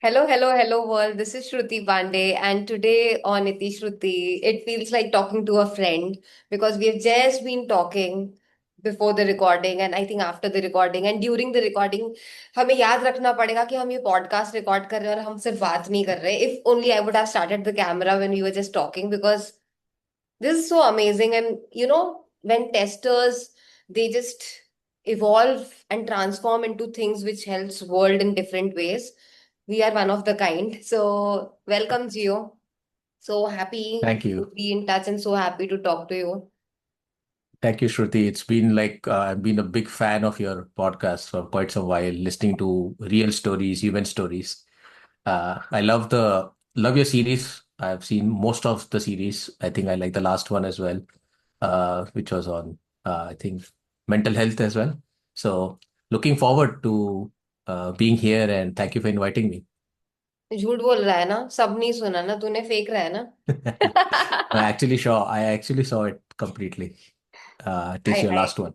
Hello, hello, hello world. This is Shruti Pandey, and today on itishruti, it feels like talking to a friend because we have just been talking before the recording, and I think after the recording and during the recording, हमें याद रखना पड़ेगा कि हम ये podcast record कर रहे हैं और हम सिर्फ बात नहीं कर रहे. If only I would have started the camera when we were just talking because this is so amazing. And when testers they just evolve and transform into things which helps world in different ways. We are one of the kind. So welcome, Gio. So happy Thank to you. be in touch and so happy to talk to you. Thank you, Shruti. It's been like I've been a big fan of your podcast for quite some while, listening to real stories, human stories. I love your series. I've seen most of the series. I think I like the last one as well, which was on I think mental health as well. So looking forward to being here and thank you for inviting me. झूठ बोल रहा है ना, सब नहीं सुना ना तूने, फेक रहा है ना. I actually saw it completely. It is I your I last one.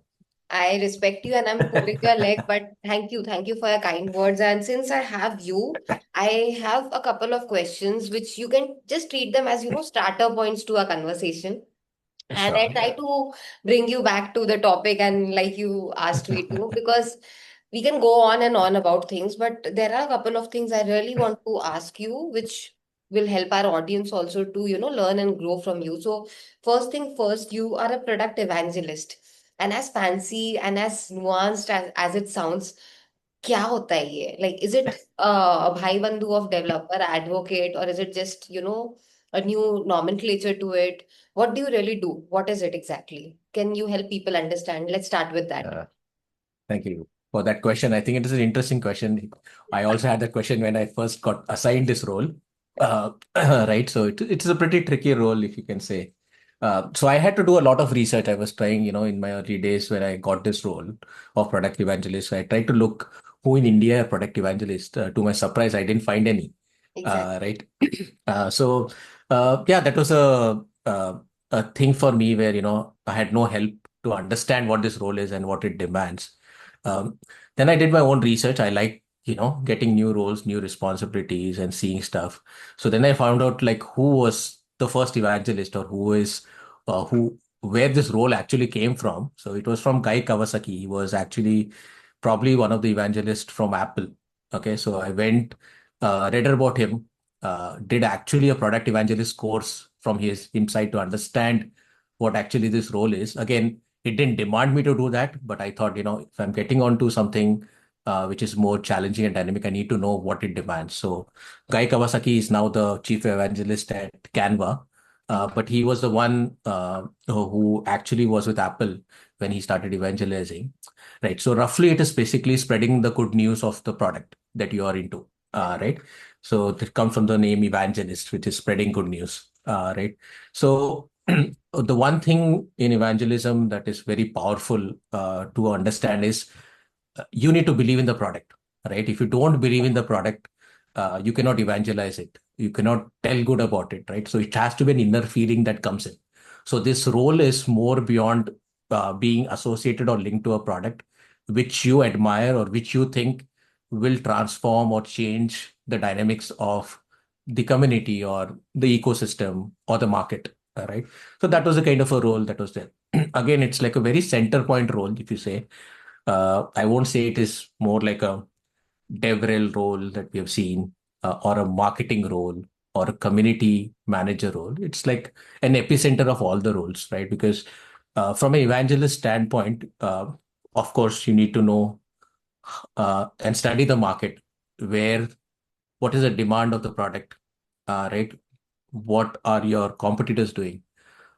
I respect you and I'm pulling your leg, but thank you for your kind words. And since I have you, I have a couple of questions which you can just treat them as, starter points to a conversation. And I Sure. try Yeah. to bring you back to the topic and like you asked me to, because we can go on and on about things, but there are a couple of things I really want to ask you, which will help our audience also to, learn and grow from you. So first thing first, you are a product evangelist. And as fancy and as nuanced as it sounds, क्या होता है ये? Like, is it a bhai bandhu of developer, advocate, or is it just, a new nomenclature to it? What do you really do? What is it exactly? Can you help people understand? Let's start with that. Uh, Thank you for that question. I think it is an interesting question. I also had that question when I first got assigned this role. Right. So it's a pretty tricky role, if you can say. So I had to do a lot of research. I was trying, in my early days when I got this role of product evangelist. I tried to look who in India are product evangelist. To my surprise, I didn't find any. Exactly. Right. So yeah, that was a thing for me where, I had no help to understand what this role is and what it demands. Um, then I did my own research. I like, getting new roles, new responsibilities and seeing stuff. So then I found out like who was the first evangelist or where this role actually came from. So it was from Guy Kawasaki. He was actually probably one of the evangelists from Apple. Okay. So I went, read about him, did actually a product evangelist course from his side to understand what actually this role is. Again, it didn't demand me to do that, but I thought, if I'm getting onto something which is more challenging and dynamic, I need to know what it demands. So Guy Kawasaki is now the chief evangelist at Canva, but he was the one who actually was with Apple when he started evangelizing. Right. So roughly, it is basically spreading the good news of the product that you are into. Right. So it comes from the name evangelist, which is spreading good news. Right. So the one thing in evangelism that is very powerful to understand is you need to believe in the product, right? If you don't believe in the product, you cannot evangelize it. You cannot tell good about it, right? So it has to be an inner feeling that comes in. So this role is more beyond being associated or linked to a product which you admire or which you think will transform or change the dynamics of the community or the ecosystem or the market, right? So that was a kind of a role that was there. Again, it's like a very center point role, if you say. I won't say it is more like a DevRel role that we have seen, or a marketing role, or a community manager role. It's like an epicenter of all the roles, right? Because from an evangelist standpoint, of course, you need to know and study the market, where what is the demand of the product, right? What are your competitors doing?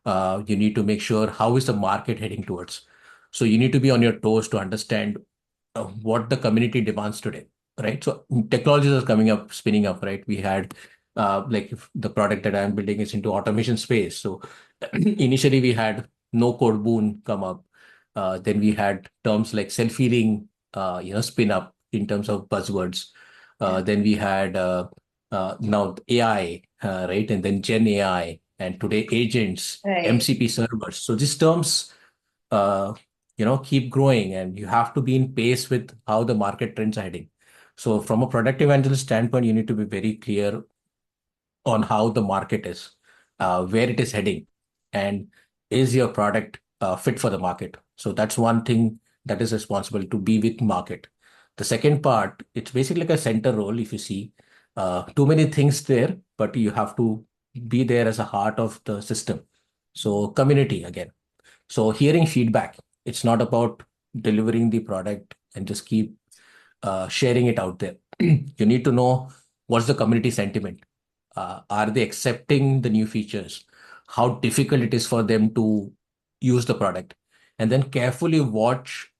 You need to make sure how is the market heading towards. So you need to be on your toes to understand what the community demands today, right? So technologies are coming up, spinning up, right? We had like if the product that I'm building is into automation space. So initially we had no code boon come up. Then we had terms like self-healing, spin up in terms of buzzwords. Yeah. Then we had now AI, right? And then Gen AI, and today agents, Right. MCP servers. So these terms, uh, keep growing, and you have to be in pace with how the market trends are heading. So from a product evangelist standpoint, you need to be very clear on how the market is, where it is heading, and is your product fit for the market. So that's one thing that is responsible to be with market. The second part, it's basically like a center role. If you see too many things there, but you have to be there as a heart of the system. So community again. So hearing feedback, it's not about delivering the product and just keep sharing it out there. You need to know what's the community sentiment. Are they accepting the new features? How difficult it is for them to use the product? And then carefully watch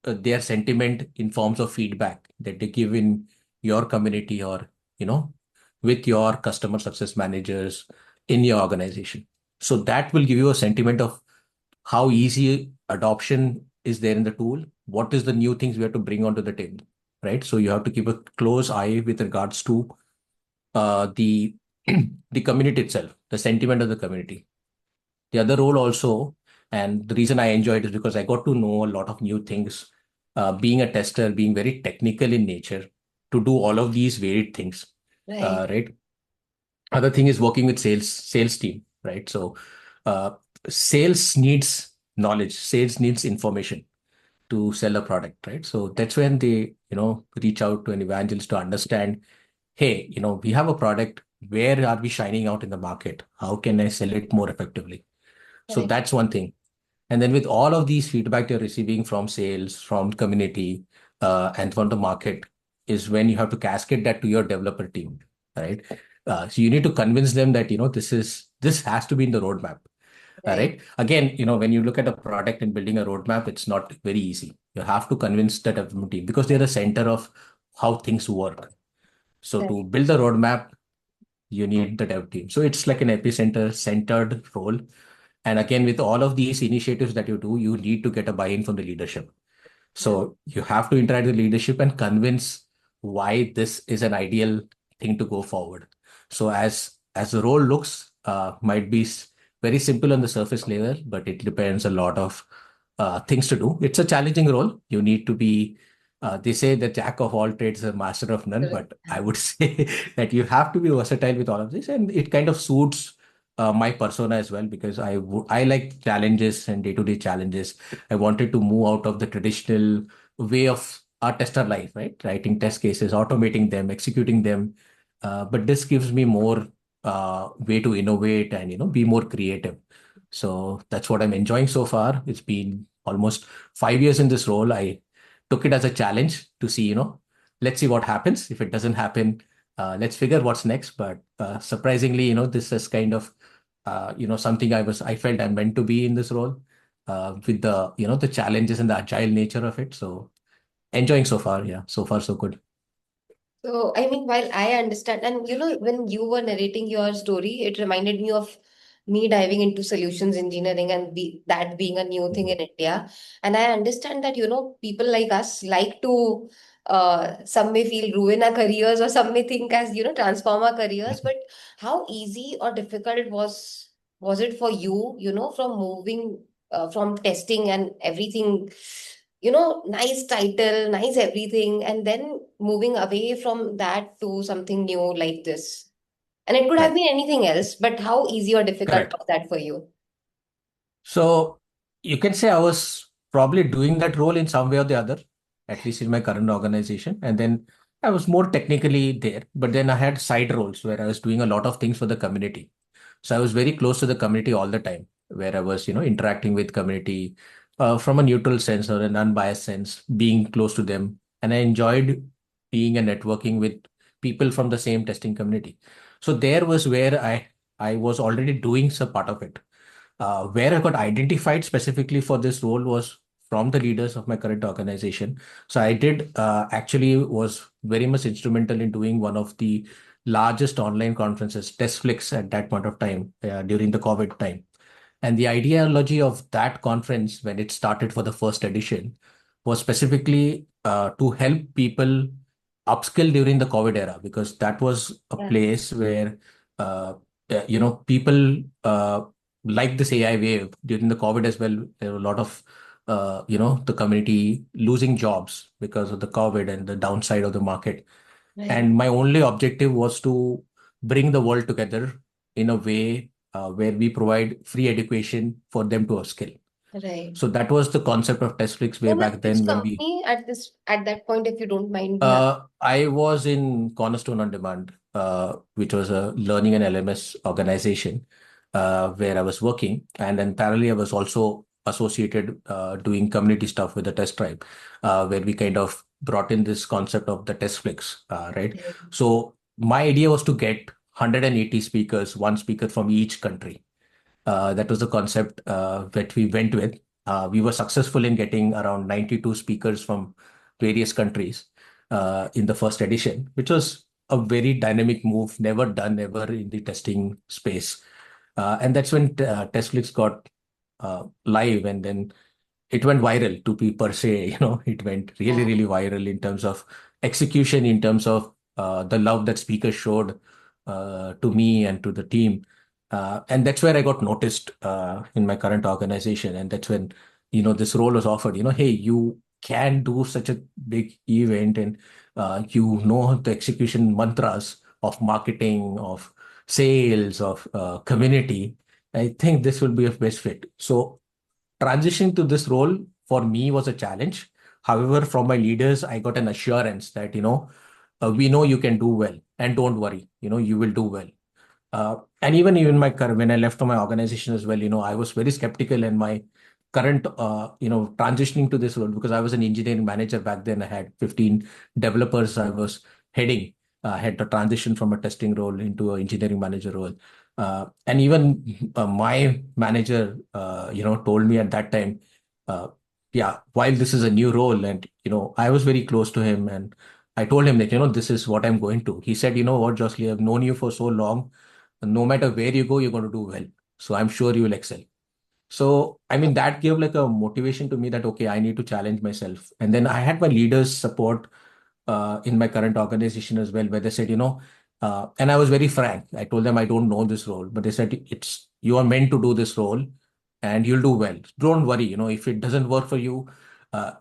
their sentiment in forms of feedback that they give in your community or, you know, with your customer success managers in your organization. So that will give you a sentiment of how easy adoption is there in the tool. What is the new things we have to bring onto the table, right? So you have to keep a close eye with regards to the the community itself, the sentiment of the community. The other role also, and the reason I enjoy it is because I got to know a lot of new things. Being a tester, being very technical in nature, to do all of these varied things, Right. right? Other thing is working with sales team, right? So uh, sales needs knowledge, sales needs information to sell a product, right? So that's when they, reach out to an evangelist to understand, hey, we have a product. Where are we shining out in the market? How can I sell it more effectively? So Correct. that's one thing. And then with all of these feedback you're receiving from sales, from community, and from the market, is when you have to cascade that to your developer team, right? So you need to convince them that this has to be in the roadmap, Right. right? Again, when you look at a product and building a roadmap, it's not very easy. You have to convince the development team because they're the center of how things work. So to Correct. build the roadmap, you need the dev team. So it's like an epicenter centered role. And again, with all of these initiatives that you do, you need to get a buy-in from the leadership. Yeah. So you have to interact with leadership and convince why this is an ideal thing to go forward. So as the role looks, might be very simple on the surface layer, but it depends a lot of things to do. It's a challenging role. You need to be. They say the jack of all trades, a master of none, Correct. but I would say that you have to be versatile with all of this, and it kind of suits my persona as well because I like challenges and day-to-day challenges. I wanted to move out of the traditional way of our tester life, right? Writing test cases, automating them, executing them. But this gives me more way to innovate and be more creative. So that's what I'm enjoying so far. It's been almost 5 years in this role. I took it as a challenge to see, let's see what happens. If it doesn't happen, let's figure what's next. But surprisingly, this is kind of something I felt I'm meant to be in this role with the challenges and the agile nature of it. So enjoying so far. Yeah, so far so good. So, I mean, while I understand, and when you were narrating your story, it reminded me of me diving into solutions engineering and that being a new thing Mhm. in India. And I understand that, people like us like to, some may feel ruin our careers or some may think as, transform our careers. But how easy or difficult was it for you, from moving, from testing and everything, nice title, nice everything, and then moving away from that to something new like this. And it could have Right. been anything else, but how easy or difficult Correct. was that for you? So you can say I was probably doing that role in some way or the other, at least in my current organization. And then I was more technically there, but then I had side roles where I was doing a lot of things for the community. So I was very close to the community all the time, where I was, interacting with community from a neutral sense or an unbiased sense, being close to them. And I enjoyed being and networking with people from the same testing community. So there was where I was already doing some part of it. Where I got identified specifically for this role was from the leaders of my current organization. So I did actually was very much instrumental in doing one of the largest online conferences, TestFlix, at that point of time during the COVID time. And the ideology of that conference, when it started for the first edition, was specifically to help people upskill during the COVID era, because that was a Yeah. place where people like this AI wave during the COVID as well. There were a lot of the community losing jobs because of the COVID and the downside of the market. Right. And my only objective was to bring the world together in a way where we provide free education for them to upskill. Right. So that was the concept of TestFlix way Then at back which then when we company at that point, if you don't mind me asking? I was in Cornerstone on Demand, which was a learning and LMS organization where I was working. And then parallelly, I was also associated doing community stuff with the Test Tribe, where we kind of brought in this concept of the TestFlix, right? Right. So my idea was to get 180 speakers, one speaker from each country. That was the concept that we went with. We were successful in getting around 92 speakers from various countries in the first edition, which was a very dynamic move, never done ever in the testing space. And that's when TestFlix got live, and then it went viral to be per se, it went really, Yeah. really viral in terms of execution, in terms of the love that speakers showed to me and to the team. And that's where I got noticed in my current organization. And that's when, this role was offered, hey, you can do such a big event and you know the execution mantras of marketing, of sales, of community. I think this will be a best fit. So transitioning to this role for me was a challenge. However, from my leaders, I got an assurance that, we know you can do well and don't worry, you will do well. And even my career, when I left from my organization as well, I was very skeptical in my current, transitioning to this role because I was an engineering manager back then. I had 15 developers I was heading. I had to transition from a testing role into an engineering manager role. And even my manager, told me at that time, uh, yeah, while this is a new role and, I was very close to him and I told him that, this is what I'm going to. He said, you know what, Josley, I've known you for so long, no matter where you go, you're going to do well. So I'm sure you will excel. So, I mean, that gave like a motivation to me that, okay, I need to challenge myself. And then I had my leaders' support in my current organization as well, where they said, and I was very frank. I told them I don't know this role, but they said, you are meant to do this role and you'll do well. Don't worry, if it doesn't work for you, uh,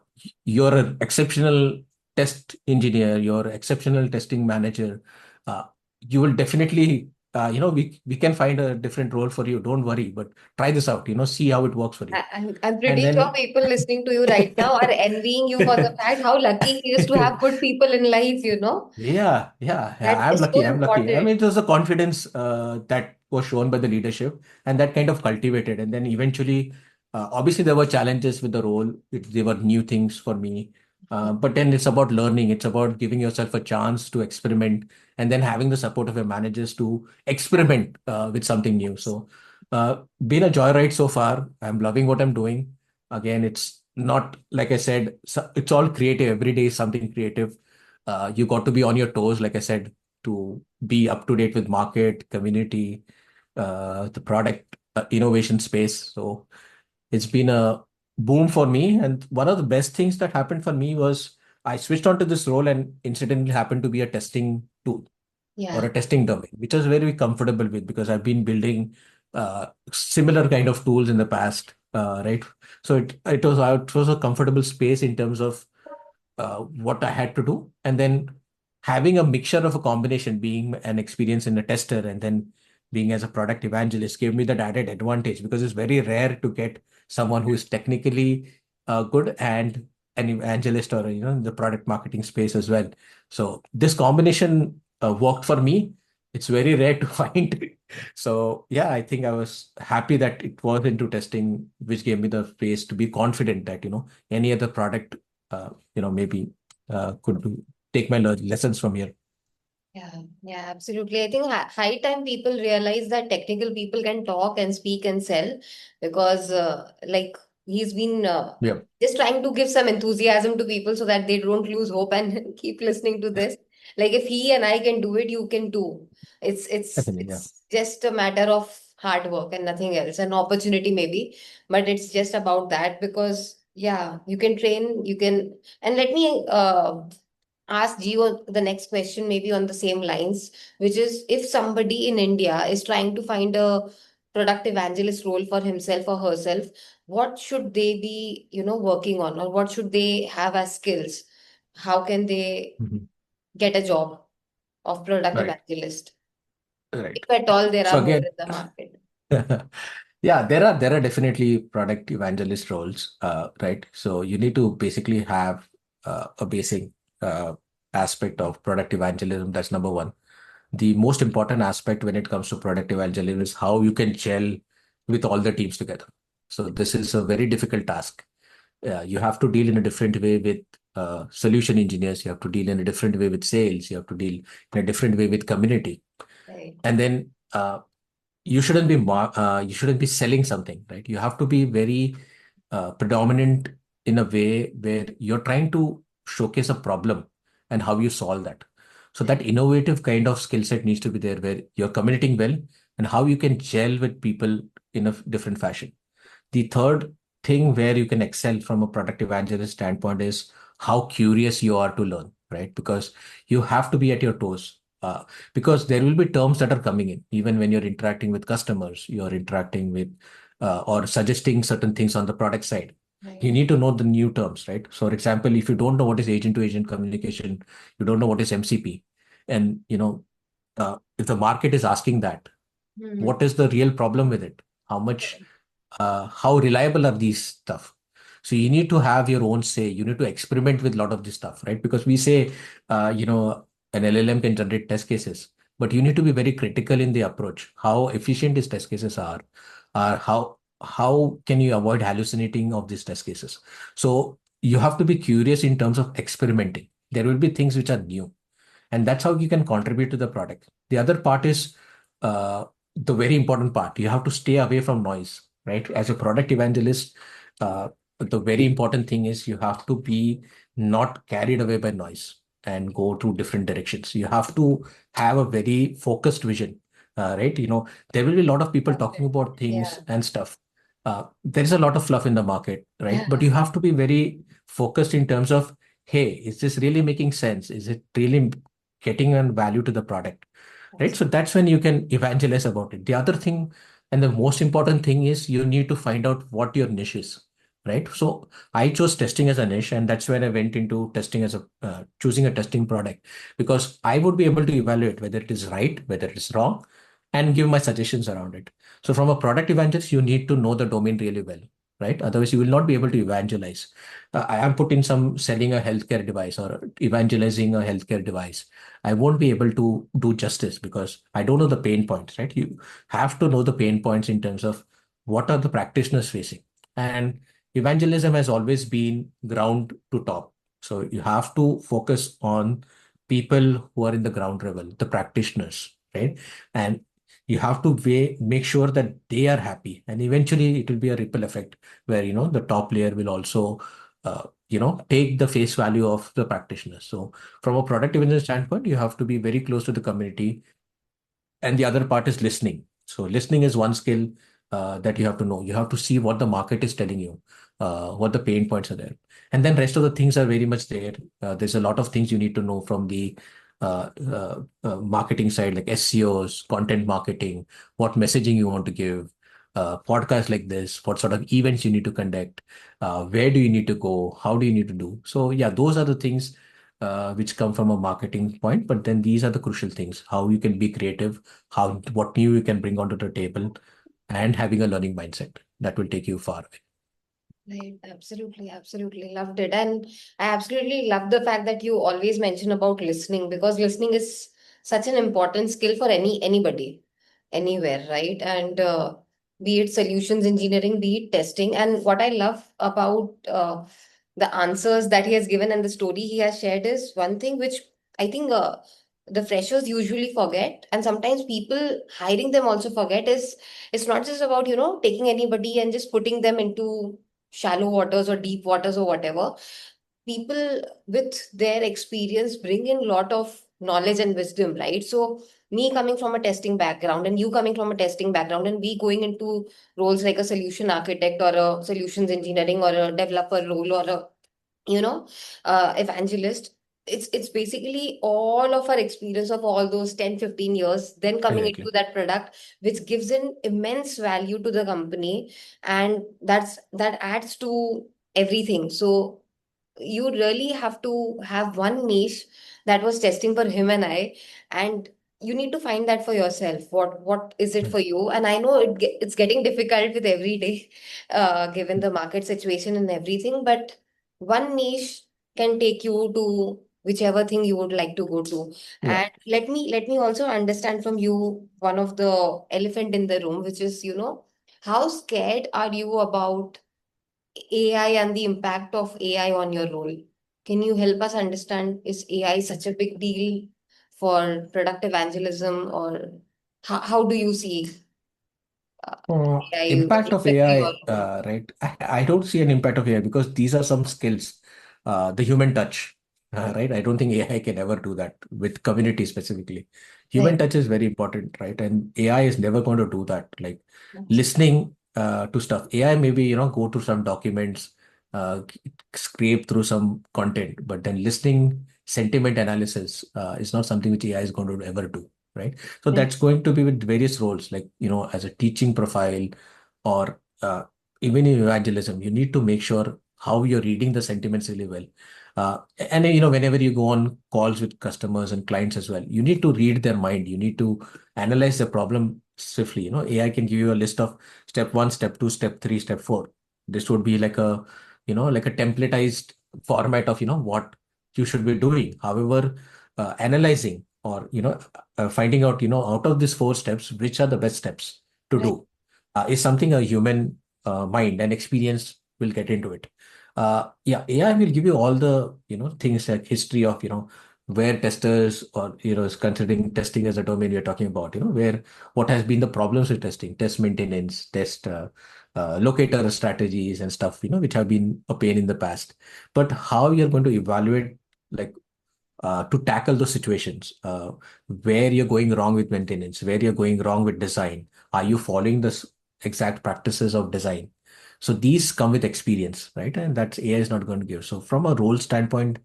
you're an exceptional test engineer, you're exceptional testing manager. Uh, you will definitely we can find a different role for you. Don't worry, but try this out, see how it works for you. I'm And pretty sure then, people listening to you right now are envying you for the fact how lucky he is to have good people in life, you know? yeah. That I'm is so lucky. I'm lucky. I important. mean, it was the confidence that was shown by the leadership and that kind of cultivated. And then eventually, obviously, there were challenges with the role. There were new things for me. But then it's about learning. It's about giving yourself a chance to experiment and then having the support of your managers to experiment with something new. So, been a joyride so far. I'm loving what I'm doing. Again, it's not like I said, it's all creative. Every day is something creative. You got to be on your toes, like I said, to be up to date with market, community, the product innovation space. So it's been a boom for me. And one of the best things that happened for me was I switched onto this role and incidentally happened to be a testing tool or Yeah. a testing domain, which I was very comfortable with because I've been building similar kind of tools in the past, right? So it was a comfortable space in terms of what I had to do. And then having a mixture of a combination, being an experience in a tester and then being as a product evangelist gave me that added advantage because it's very rare to get someone who is technically good and an evangelist or in the product marketing space as well. So this combination worked for me. It's very rare to find. So yeah, I think I was happy that it was into testing, which gave me the space to be confident that any other product maybe could take my lessons from here. Yeah, yeah, absolutely. I think high time people realize that technical people can talk and speak and sell because, like, he's been Yeah, just trying to give some enthusiasm to people so that they don't lose hope and keep listening to this. Like, if he and I can do it, you can too. It's it's definitely. Yeah. it's just a matter of hard work and nothing else, an opportunity maybe, but it's just about that because yeah, you can train, you can, and let me ask Gio the next question, maybe on the same lines, which is if somebody in India is trying to find a product evangelist role for himself or herself, what should they be, working on, or what should they have as skills? How can they Mhm. get a job of product Right. evangelist, Right. if at all there So are more again, in the market? yeah, there are definitely product evangelist roles, right? So you need to basically have a basic uh, aspect of product evangelism. That's number one. The most important aspect when it comes to product evangelism is how you can gel with all the teams together. So this is a very difficult task. You have to deal in a different way with solution engineers. You have to deal in a different way with sales. You have to deal in a different way with community. Right. And then you shouldn't be selling something, right? You have to be very predominant in a way where you're trying to showcase a problem and how you solve that. So that innovative kind of skill set needs to be there, where you're communicating well and how you can gel with people in a different fashion. The third thing where you can excel from a product evangelist standpoint is how curious you are to learn, right? Because you have to be at your toes. Because there will be terms that are coming in, even when you're interacting with customers, you're interacting with or suggesting certain things on the product side. You Right. need to know the new terms, right? So, for example, if you don't know what is agent to agent communication, you don't know what is MCP, and if the market is asking that, Hmm. what is the real problem with it? How much how reliable are these stuff? So you need to have your own say. You need to experiment with a lot of this stuff, right? Because we say, an LLM can generate test cases, but you need to be very critical in the approach. How efficient these test cases are how can you avoid hallucinating of these test cases? So you have to be curious in terms of experimenting. There will be things which are new, and that's how you can contribute to the product. The other part is uh, the very important part. You have to stay away from noise, right? As a product evangelist, the very important thing is you have to be not carried away by noise and go to different directions. You have to have a very focused vision, right? There will be a lot of people That's talking it. about Yeah. things and stuff. There is a lot of fluff in the market, right? But Yeah. you have to be very focused in terms of, hey, is this really making sense? Is it really getting a value to the product, right? That's So that's when you can evangelize about it. The other thing, and the most important thing, is you need to find out what your niche is, right? So I chose testing as a niche, and that's when I went into testing as a choosing a testing product, because I would be able to evaluate whether it is right, whether it is wrong, and give my suggestions around it. So from a product evangelist, you need to know the domain really well, right? Otherwise, you will not be able to evangelize. I am put in some selling a healthcare device or evangelizing a healthcare device. I won't be able to do justice because I don't know the pain points, right? You have to know the pain points in terms of what are the practitioners facing. And evangelism has always been ground to top. So you have to focus on people who are in the ground level, the practitioners, right? And you have to make sure that they are happy. And eventually it will be a ripple effect where, the top layer will also, take the face value of the practitioners. So from a product development standpoint, you have to be very close to the community, and the other part is listening. So listening is one skill that you have to know. You have to see what the market is telling you, what the pain points are there, and then rest of the things are very much there. There's a lot of things you need to know from the marketing side, like SEOs, content marketing, what messaging you want to give, podcasts like this, what sort of events you need to conduct, where do you need to go, how do you need to do. So yeah, those are the things which come from a marketing point. But then these are the crucial things: how you can be creative, how what new you can bring onto the table, and having a learning mindset that will take you far away. right. Absolutely. Absolutely. Loved it. And I absolutely love the fact that you always mention about listening, because listening is such an important skill for anybody, anywhere, right? And be it solutions engineering, be it testing. And what I love about the answers that he has given and the story he has shared is one thing which I think the freshers usually forget, and sometimes people hiring them also forget, is it's not just about, taking anybody and just putting them into shallow waters or deep waters or whatever. People with their experience bring in lot of knowledge and wisdom, right? So me coming from a testing background and you coming from a testing background, and we going into roles like a solution architect or a solutions engineering or a developer role or a, evangelist, it's basically all of our experience of all those 10, 15 years then coming into Exactly. that product, which gives an immense value to the company, and that adds to everything. So you really have to have one niche that was testing for him and I, and you need to find that for yourself. What is it Mm. for you? And I know it's getting difficult with every day, given the market situation and everything. But one niche can take you to whichever thing you would like to go to. Yeah. And let me also understand from you one of the elephant in the room, which is, how scared are you about AI and the impact of AI on your role? Can you help us understand, is AI such a big deal for product evangelism, or how do you see uh, AI Impact of affecting your AI, role? right? I don't see an impact of AI because these are some skills, the human touch, right? I don't think AI can ever do that with community specifically. Human Right. touch is very important, right? And AI is never going to do that. Like listening to stuff. AI maybe, go through some documents, uh, scrape through some content, but then listening, sentiment analysis is not something which AI is going to ever do, right? So Right. that's going to be with various roles, like, as a teaching profile or even in evangelism, you need to make sure how you're reading the sentiments really well. And whenever you go on calls with customers and clients as well, you need to read their mind. You need to analyze the problem swiftly. AI can give you a list of step one, step two, step three, step four. This would be like a templatized format of, what you should be doing. However, analyzing or, finding out, out of these four steps, which are the best steps to Right. do is something a human mind and experience will get into it. Yeah, AI will give you all the things like history of where testers or is considering testing as a domain we're talking about. Where what has been the problems with testing, test maintenance, test locator strategies and stuff which have been a pain in the past. But how you're going to evaluate, like, to tackle those situations where you're going wrong with maintenance, where you're going wrong with design. Are you following the exact practices of design? So these come with experience, right? And that's AI is not going to give. So from a role standpoint,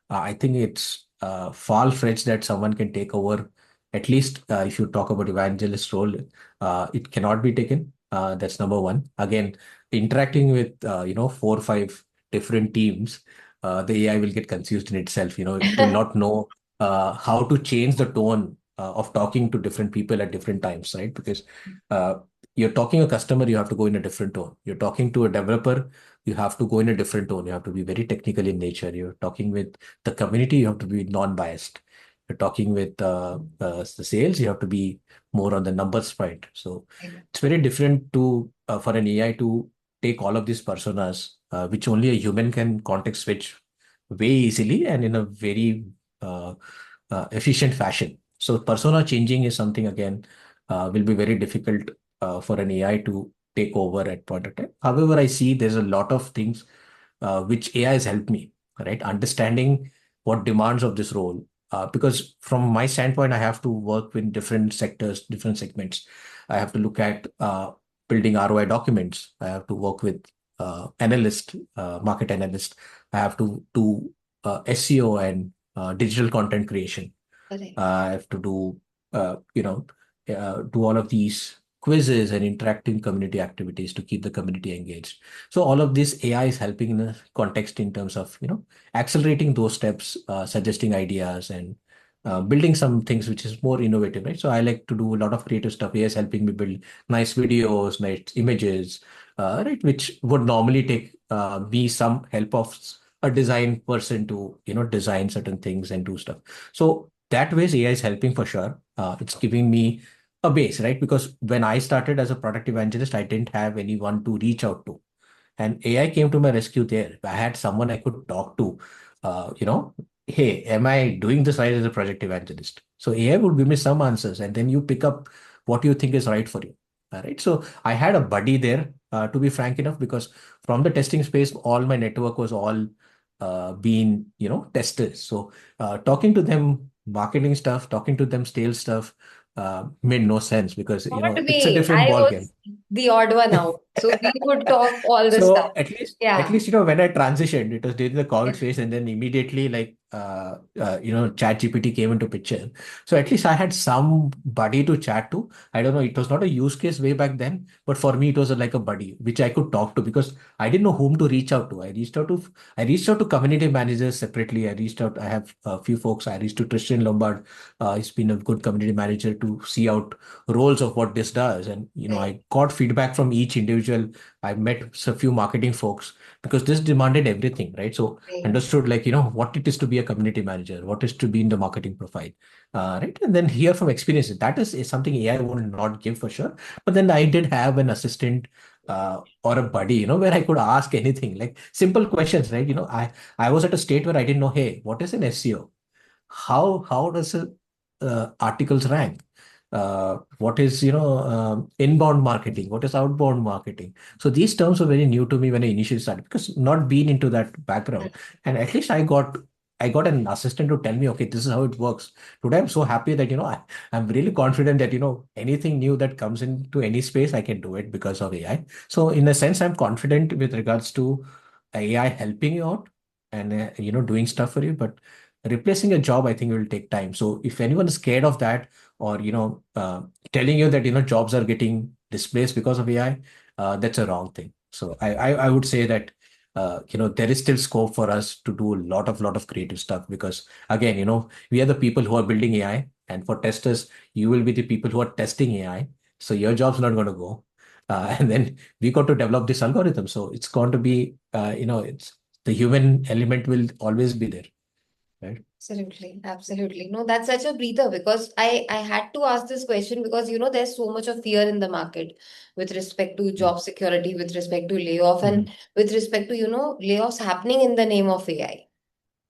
I think it's far-fetched that someone can take over. At least if you talk about evangelist role, it cannot be taken. That's number one. Again, interacting with 4 or 5 different teams, the AI will get confused in itself. It will not know how to change the tone of talking to different people at different times, right? Because uh, you're talking a customer, you have to go in a different tone. You're talking to a developer, you have to go in a different tone. You have to be very technical in nature. You're talking with the community, you have to be non-biased. You're talking with the sales, you have to be more on the numbers point. So it's very different to for an AI to take all of these personas, which only a human can context switch way easily and in a very uh, efficient fashion. So persona changing is something, again, will be very difficult for an AI to take over at point of time. However, I see there's a lot of things which AI has helped me, right? Understanding what demands of this role. Because from my standpoint, I have to work with different sectors, different segments. I have to look at building ROI documents. I have to work with analyst, market analyst. I have to do SEO and digital content creation. Correct. I have to do all of these quizzes and interacting community activities to keep the community engaged. So all of this AI is helping in the context in terms of, accelerating those steps, suggesting ideas and building some things which is more innovative, right? So I like to do a lot of creative stuff. AI is helping me build nice videos, nice images, right? Which would normally take me some help of a design person to, design certain things and do stuff. So that ways AI is helping for sure. It's giving me a base, right? Because when I started as a product evangelist, I didn't have anyone to reach out to. And AI came to my rescue there. I had someone I could talk to, hey, am I doing this right as a project evangelist? So AI would give me some answers, and then you pick up what you think is right for you. All right. So I had a buddy there, to be frank enough, because from the testing space, all my network was all being, testers. So talking to them marketing stuff, talking to them sales stuff made no sense because, Not it's a me. different I ball game. was the odd one out. So we would talk all the stuff. So at least Yeah. when I transitioned, it was during the COVID phase, and then immediately, like, ChatGPT came into picture. So at least I had somebody to chat to. I don't know, it was not a use case way back then, but for me it was like a buddy which I could talk to because I didn't know whom to reach out to. I reached out to community managers separately. I have a few folks. I reached to Tristan Lombard. He's been a good community manager to see out roles of what this does. And Right. I got feedback from each individual. I met a few marketing folks because this demanded everything, right? So Right. understood like what it is to be a community manager, what is to be in the marketing profile, right? And then hear from experiences. Is something AI will not give for sure. But then I did have an assistant or a buddy, where I could ask anything, like simple questions, right? I was at a state where I didn't know, hey, what is an SEO? How does articles rank? What is inbound marketing? What is outbound marketing? So these terms were very new to me when I initially started because not being into that background, and at least I got an assistant to tell me, okay, this is how it works. Today, I'm so happy that I'm really confident that anything new that comes into any space, I can do it because of AI. So in a sense, I'm confident with regards to AI helping you out and doing stuff for you, but replacing a job, I think, will take time. So if anyone is scared of that, or telling you that jobs are getting displaced because of AI, that's a wrong thing. So I would say that there is still scope for us to do a lot of creative stuff because again, we are the people who are building AI, and for testers, you will be the people who are testing AI. So your job's not going to go. And then we got to develop this algorithm. So it's going to be, it's the human element will always be there, right? Absolutely, absolutely. No, that's such a breather because I had to ask this question because there's so much of fear in the market with respect to job security, with respect to layoff, and Mhm. with respect to layoffs happening in the name of AI. Correct.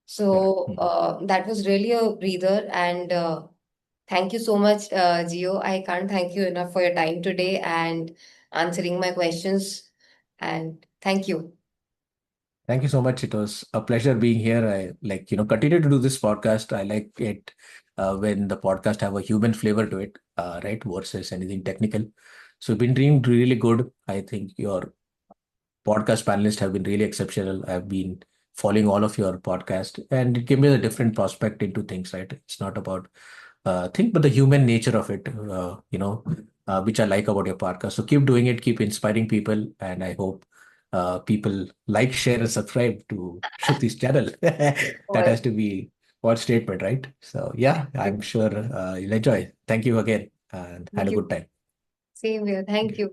So that was really a breather, and thank you so much, Gio. I can't thank you enough for your time today and answering my questions. And thank you. Thank you so much. It was a pleasure being here. I like, continue to do this podcast. I like it when the podcast have a human flavor to it, right? Versus anything technical. So you've been doing really good. I think your podcast panelists have been really exceptional. I've been following all of your podcast and it gave me a different perspective into things, right? It's not about think, but the human nature of it, which I like about your podcast. So keep doing it, keep inspiring people, and I hope people like, share, and subscribe to Shruti's channel. That Always. has to be one statement, right? So Thank yeah, you. I'm sure you'll enjoy. Thank you again, and had Thank a you. good time. Same here. Thank you.